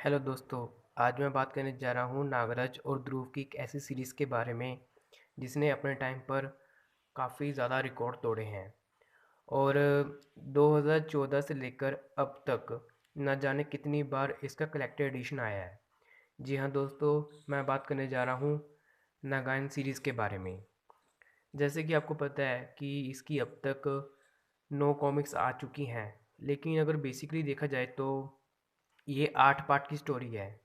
Hello दोस्तों। आज मैं बात करने जा रहा हूँ नागराज और ध्रुव की एक ऐसी सीरीज़ के बारे में जिसने अपने टाइम पर काफ़ी ज़्यादा रिकॉर्ड तोड़े हैं। और 2014 से लेकर अब तक न जाने कितनी बार इसका कलेक्टर एडिशन आया है। जी हाँ दोस्तों, मैं बात करने जा रहा हूँ नागायन सीरीज़ के बारे में। जैसे कि आपको पता है कि इसकी अब तक 9 कॉमिक्स आ चुकी हैं, लेकिन अगर बेसिकली देखा जाए तो ये 8 पार्ट की स्टोरी है।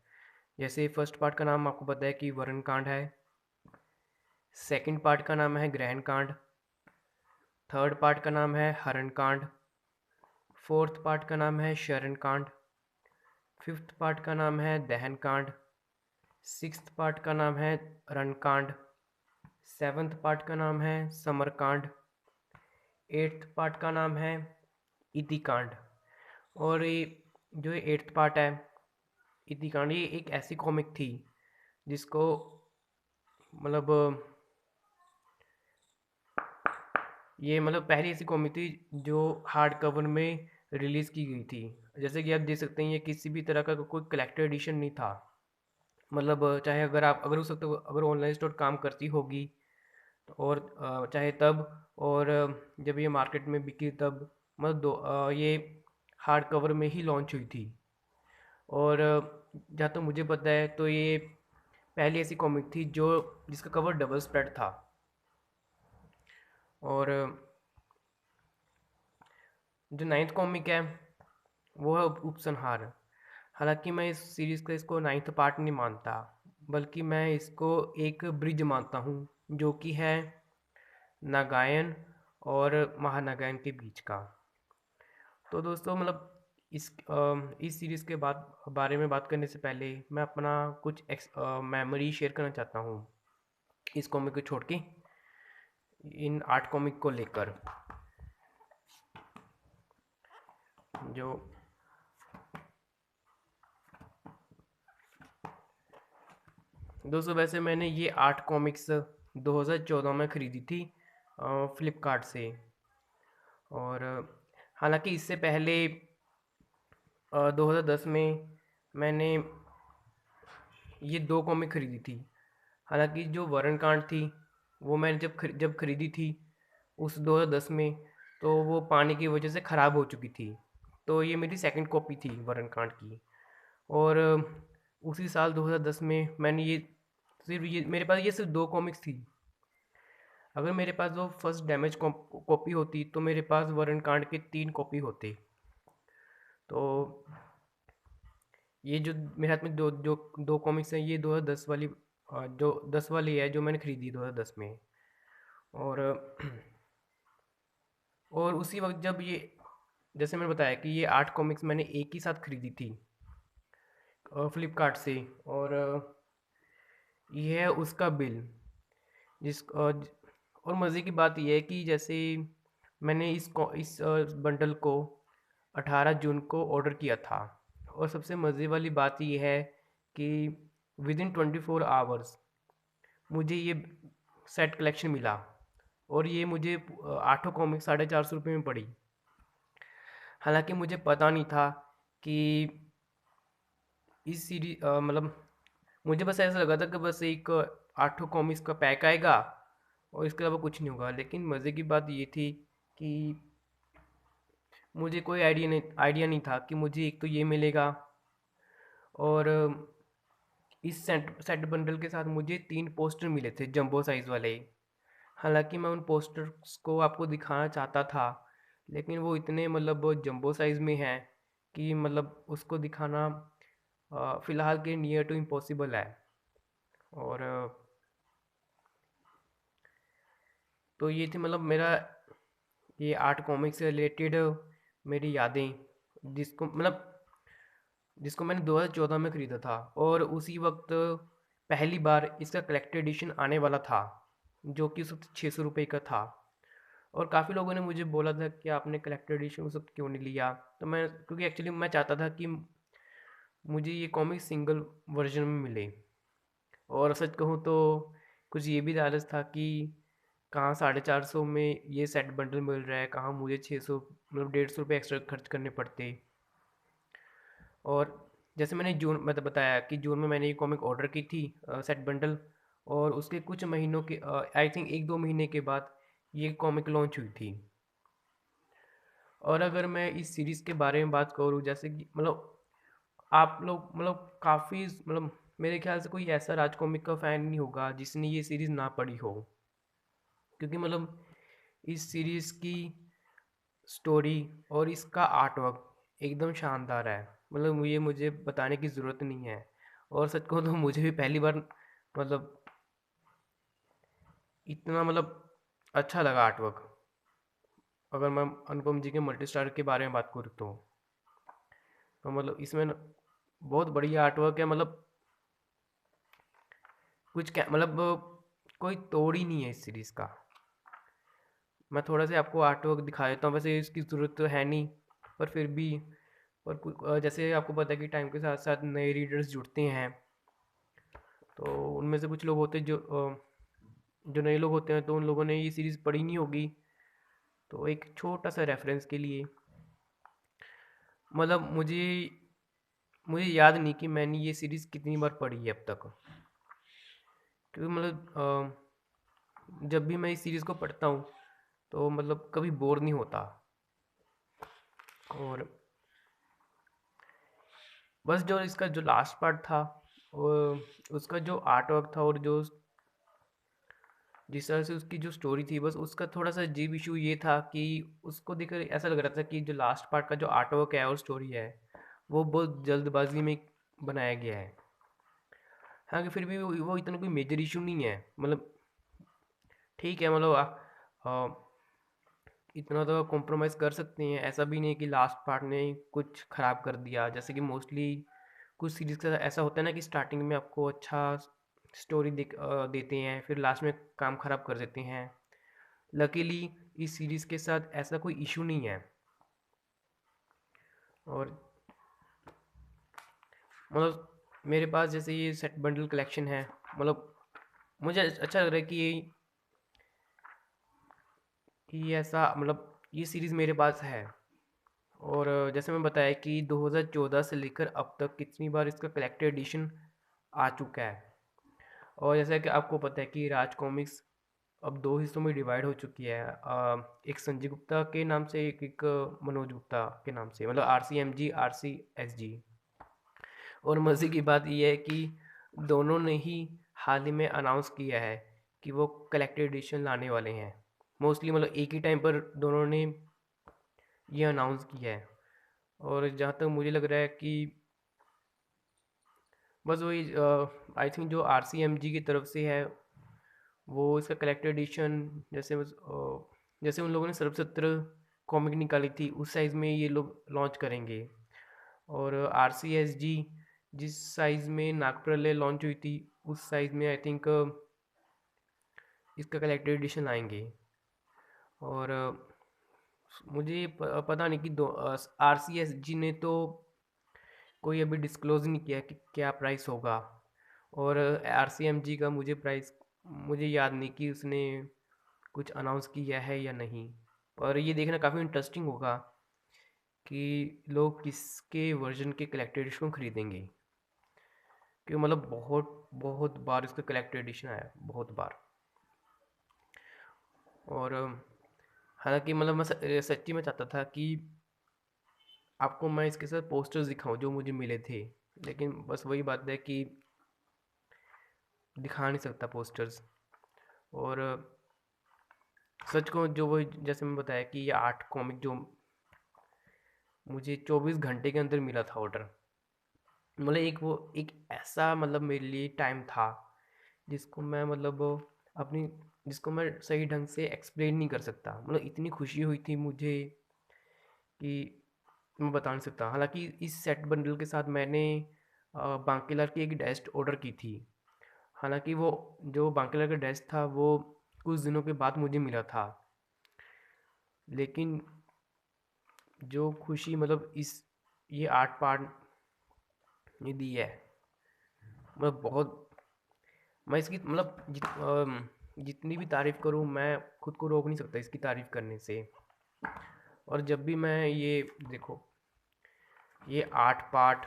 जैसे फर्स्ट पार्ट का नाम आपको पता है कि वरुण कांड है। सेकंड पार्ट का नाम है ग्रहण कांड। थर्ड पार्ट का नाम है हरण कांड। फोर्थ पार्ट का नाम है शरण कांड। फिफ्थ पार्ट का नाम है दहन कांड। सिक्स्थ पार्ट का नाम है रण कांड। सेवन्थ पार्ट का नाम है समर कांड। एट्थ पार्ट का नाम है इति कांड। और ये जो एट्थ पार्ट है इति कांड, ये एक ऐसी कॉमिक थी जिसको मतलब ये पहली ऐसी कॉमिक थी जो हार्ड कवर में रिलीज़ की गई थी। जैसे कि आप देख सकते हैं, ये किसी भी तरह का कोई कलेक्टर एडिशन नहीं था। चाहे अगर उस वक्त अगर ऑनलाइन स्टोर काम करती होगी और चाहे तब, और जब ये मार्केट में बिकी तब, ये हार्ड कवर में ही लॉन्च हुई थी। और जहाँ तक मुझे पता है तो ये पहली ऐसी कॉमिक थी जो जिसका कवर डबल स्प्रेड था। और जो नाइन्थ कॉमिक है वो है उपसंहार। हालांकि मैं इस सीरीज़ का इसको नाइन्थ पार्ट नहीं मानता, बल्कि मैं इसको एक ब्रिज मानता हूँ जो कि है नागायन और महानागायन के बीच का। तो दोस्तों इस सीरीज़ के बारे में बात करने से पहले मैं अपना कुछ मेमोरी शेयर करना चाहता हूँ इस कॉमिक को छोड़ के, इन 8 कॉमिक को लेकर। जो दोस्तों, वैसे मैंने ये 8 कॉमिक्स 2014 में ख़रीदी थी फ्लिपकार्ट से। और हालांकि इससे पहले 2010 में मैंने ये 2 कॉमिक ख़रीदी थी। हालांकि जो वरुण कांड थी वो मैंने जब ख़रीदी थी उस 2010 में, तो वो पानी की वजह से ख़राब हो चुकी थी। तो ये मेरी सेकंड कॉपी थी वरुण कांड की। और उसी साल 2010 में मैंने ये मेरे पास ये सिर्फ 2 कॉमिक्स थी। अगर मेरे पास वो फर्स्ट डैमेज कॉपी होती तो मेरे पास वरुण कांड के 3 कॉपी होते। तो ये जो मेरे हाथ में दो कॉमिक्स हैं, ये 2010 वाली जो 10 वाली है जो मैंने खरीदी 2010 में। और और उसी वक्त जब ये, जैसे मैंने बताया कि ये 8 कॉमिक्स मैंने एक ही साथ खरीदी थी फ्लिपकार्ट से। और ये है उसका बिल। और मज़े की बात यह है कि जैसे मैंने इस बंडल को 18 जून को ऑर्डर किया था। और सबसे मज़े वाली बात यह है कि विद इन 24 आवर्स मुझे ये सेट कलेक्शन मिला। और ये मुझे आठों कॉमिक 450 रुपये में पड़ी। हालांकि मुझे पता नहीं था कि इस सीरीज मुझे बस ऐसा लगा था कि बस एक आठों कॉमिक्स का पैक आएगा और इसके अलावा कुछ नहीं होगा। लेकिन मज़े की बात ये थी कि मुझे कोई आइडिया नहीं था कि मुझे एक तो ये मिलेगा, और इस सेट सेट बंडल के साथ मुझे 3 पोस्टर मिले थे जंबो साइज़ वाले। हालांकि मैं उन पोस्टर्स को आपको दिखाना चाहता था, लेकिन वो इतने वो जंबो साइज़ में हैं कि उसको दिखाना फ़िलहाल के नियर टू इम्पॉसिबल है। और तो ये थी मेरा ये 8 कॉमिक से रिलेटेड मेरी यादें, जिसको जिसको मैंने 2014 में ख़रीदा था। और उसी वक्त पहली बार इसका कलेक्टर एडिशन आने वाला था जो कि उस वक्त 600 रुपये का था। और काफ़ी लोगों ने मुझे बोला था कि आपने कलेक्टर एडिशन उस वक्त क्यों नहीं लिया। तो मैं, क्योंकि एक्चुअली मैं चाहता था कि मुझे ये कॉमिक सिंगल वर्जन में मिले। और सच कहूँ तो कुछ ये भी लालच था कि कहाँ 450 में ये सेट बंडल मिल रहा है, कहाँ मुझे 600 150 रुपये एक्स्ट्रा खर्च करने पड़ते। और जैसे मैंने जून मतलब बताया कि जून में मैंने ये कॉमिक ऑर्डर की थी, सेट बंडल, और उसके कुछ महीनों के आई थिंक 1-2 महीने के बाद ये कॉमिक लॉन्च हुई थी। और अगर मैं इस सीरीज़ के बारे में बात करूँ, जैसे कि मतलब आप लोग मतलब काफ़ी मतलब मेरे ख्याल से कोई ऐसा राज कॉमिक का फ़ैन नहीं होगा जिसने ये सीरीज़ ना पढ़ी हो, क्योंकि मतलब इस सीरीज़ की स्टोरी और इसका आर्ट वर्क एकदम शानदार है। मतलब ये मुझे बताने की ज़रूरत नहीं है, और सच कहूँ तो मुझे भी पहली बार मतलब इतना मतलब अच्छा लगा आर्ट वर्क। अगर मैं अनुपम जी के मल्टी स्टार के बारे में बात करूँ तो मतलब इसमें बहुत बढ़िया आर्ट वर्क है। मतलब कुछ क्या मतलब कोई तोड़ ही नहीं है इस सीरीज़ का। मैं थोड़ा सा आपको आर्ट वर्क दिखा देता हूँ, वैसे इसकी ज़रूरत तो है नहीं, पर फिर भी। और जैसे आपको पता है कि टाइम के साथ साथ नए रीडर्स जुड़ते हैं, तो उनमें से कुछ लोग होते हैं जो नए लोग होते हैं, तो उन लोगों ने ये सीरीज़ पढ़ी नहीं होगी। तो एक छोटा सा रेफरेंस के लिए, मतलब मुझे मुझे याद नहीं कि मैंने ये सीरीज़ कितनी बार पढ़ी है अब तक, क्योंकि मतलब जब भी मैं इस सीरीज़ को पढ़ता हूँ तो मतलब कभी बोर नहीं होता। और बस जो इसका जो लास्ट पार्ट था, वो उसका जो आर्ट वर्क था और जो जिस तरह से उसकी जो स्टोरी थी, बस उसका थोड़ा सा अजीब इशू ये था कि उसको देखकर ऐसा लग रहा था कि जो लास्ट पार्ट का जो आर्ट वर्क है और स्टोरी है, वो बहुत जल्दबाजी में बनाया गया है। हालांकि फिर भी वो इतना कोई मेजर इशू नहीं है। मतलब ठीक है, मतलब इतना तो कॉम्प्रोमाइज़ कर सकते हैं। ऐसा भी नहीं कि लास्ट पार्ट ने कुछ ख़राब कर दिया, जैसे कि मोस्टली कुछ सीरीज़ का ऐसा होता है ना कि स्टार्टिंग में आपको अच्छा स्टोरी देते हैं, फिर लास्ट में काम ख़राब कर देते हैं। लकीली इस सीरीज़ के साथ ऐसा कोई इशू नहीं है। और मतलब मेरे पास जैसे ये सेट बंडल कलेक्शन है, मतलब मुझे अच्छा लग रहा है कि ऐसा मतलब ये सीरीज़ मेरे पास है। और जैसे मैं बताया कि 2014 से लेकर अब तक कितनी बार इसका कलेक्टर एडिशन आ चुका है। और जैसा कि आपको पता है कि राज कॉमिक्स अब 2 हिस्सों में डिवाइड हो चुकी है। एक संजय गुप्ता के नाम से, एक मनोज गुप्ता के नाम से, मतलब RCMG, RCSG। और मज़े की बात ये है कि दोनों ने ही हाल ही में अनाउंस किया है कि वो कलेक्टर एडिशन लाने वाले हैं। मोस्टली मतलब एक ही टाइम पर दोनों ने ये अनाउंस किया है। और जहाँ तक मुझे लग रहा है कि बस वही आई थिंक जो RCMG की तरफ से है, वो इसका कलेक्टर एडिशन, जैसे उन लोगों ने सरब 17 कॉमिक निकाली थी, उस साइज़ में ये लोग लॉन्च करेंगे। और RCSG जिस साइज़ में नागप्रलय लॉन्च हुई थी, उस साइज़ में आई थिंक इसका कलेक्टर एडिशन लाएंगे। और मुझे पता नहीं कि RCSG ने तो कोई अभी डिस्क्लोज़ नहीं किया कि क्या प्राइस होगा। और RCMG का मुझे याद नहीं कि उसने कुछ अनाउंस किया है या नहीं। और ये देखना काफ़ी इंटरेस्टिंग होगा कि लोग किसके वर्जन के कलेक्टेड एडिशन को खरीदेंगे, क्योंकि मतलब बहुत बहुत बार इसका कलेक्टेड एडिशन आया, बहुत बार। और हालांकि मतलब मैं सच्ची में चाहता था कि आपको मैं इसके साथ पोस्टर्स दिखाऊं जो मुझे मिले थे, लेकिन बस वही बात है कि दिखा नहीं सकता पोस्टर्स। और सच को जो वो जैसे मैं बताया कि ये 8 कॉमिक जो मुझे 24 घंटे के अंदर मिला था ऑर्डर, मतलब एक ऐसा मतलब मेरे लिए टाइम था जिसको मैं मतलब अपनी जिसको मैं सही ढंग से एक्सप्लेन नहीं कर सकता। मतलब इतनी खुशी हुई थी मुझे कि मैं बता नहीं सकता। हालांकि इस सेट बंडल के साथ मैंने बांकीलाल की एक डेस्ट ऑर्डर की थी। हालांकि वो जो बांकीलाल का डेस्ट था वो कुछ दिनों के बाद मुझे मिला था, लेकिन जो खुशी मतलब इस ये 8 पार्ट ने दी है, मतलब बहुत। मैं इसकी मतलब जितनी भी तारीफ़ करूँ, मैं खुद को रोक नहीं सकता इसकी तारीफ़ करने से। और जब भी मैं ये देखो, ये 8 पार्ट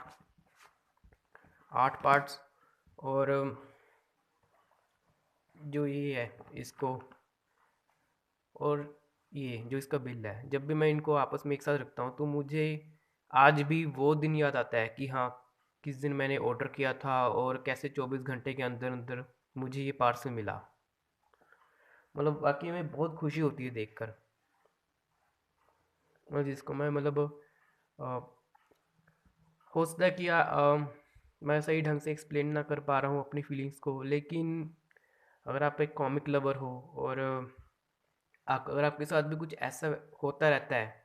8 पार्ट्स। और जो ये है इसको, और ये जो इसका बिल है, जब भी मैं इनको आपस में एक साथ रखता हूँ तो मुझे आज भी वो दिन याद आता है कि हाँ, किस दिन मैंने ऑर्डर किया था और कैसे 24 घंटे के अंदर अंदर मुझे ये पार्सल मिला। मतलब वाकई में बहुत खुशी होती है देखकर। और जिसको मैं मतलब अ, हो सकता है कि मैं सही ढंग से एक्सप्लेन ना कर पा रहा हूँ अपनी फीलिंग्स को, लेकिन अगर आप एक कॉमिक लवर हो और अगर आपके साथ भी कुछ ऐसा होता रहता है,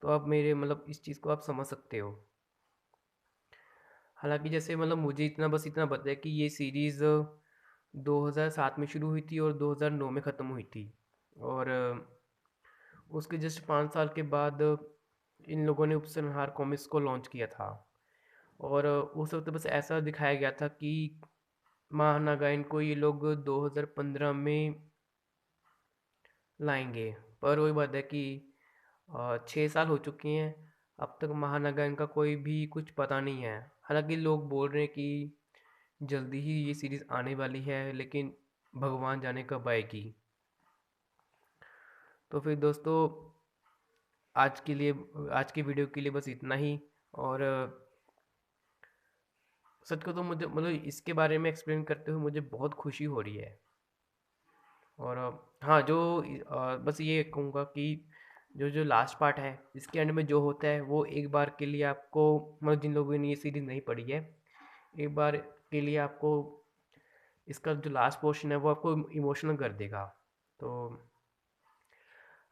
तो आप मेरे मतलब इस चीज़ को आप समझ सकते हो। हालांकि जैसे मतलब मुझे इतना बस इतना पता है कि ये सीरीज़ 2007 में शुरू हुई थी और 2009 में ख़त्म हुई थी। और उसके जस्ट 5 साल के बाद इन लोगों ने उपसंहार कॉमिक्स को लॉन्च किया था। और उस वक्त बस ऐसा दिखाया गया था कि महानागाइन को ये लोग 2015 में लाएंगे। पर वही बात है कि 6 साल हो चुके हैं, अब तक महानागाइन का कोई भी कुछ पता नहीं है। हालांकि लोग बोल रहे हैं कि जल्दी ही ये सीरीज़ आने वाली है, लेकिन भगवान जाने कब आएगी। तो फिर दोस्तों, आज के लिए आज की वीडियो के लिए बस इतना ही। और सच को तो मुझे मतलब इसके बारे में एक्सप्लेन करते हुए मुझे बहुत खुशी हो रही है। और हाँ, जो बस ये कहूँगा कि जो जो लास्ट पार्ट है इसके एंड में जो होता है वो एक बार के लिए आपको, मतलब जिन लोगों ने ये सीरीज़ नहीं पढ़ी है, एक बार के लिए आपको इसका जो लास्ट पोर्शन है वो आपको इमोशनल कर देगा। तो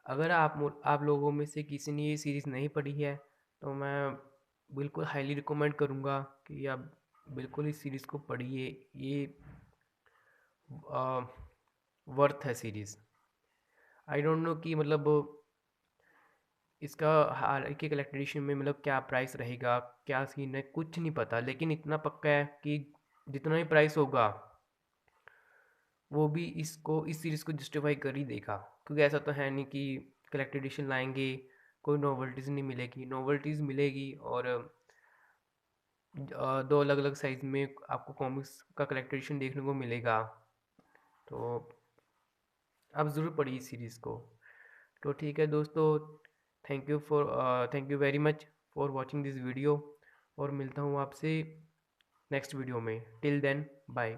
अगर आप लोगों में से किसी ने ये सीरीज़ नहीं पढ़ी है, तो मैं बिल्कुल हाईली रिकमेंड करूँगा कि आप बिल्कुल इस सीरीज़ को पढ़िए। ये वर्थ है सीरीज़। आई डोंट नो कि मतलब इसका हाल के कलेक्टर एडिशन में मतलब क्या प्राइस रहेगा, क्या सीन है, कुछ नहीं पता, लेकिन इतना पक्का है कि जितना भी प्राइस होगा वो भी इसको इस सीरीज़ को जस्टिफाई कर ही देगा। क्योंकि ऐसा तो है नहीं कि कलेक्टर एडिशन लाएंगे कोई नोवेल्टीज़ नहीं मिलेगी, नोवेल्टीज़ मिलेगी। और दो अलग अलग साइज़ में आपको कॉमिक्स का कलेक्टर एडिशन देखने को मिलेगा। तो आप ज़रूर पढ़िए इस सीरीज़ को। तो ठीक है दोस्तों, thank you very much for watching this video. और मिलता हूँ आपसे नेक्स्ट वीडियो में। Till then bye.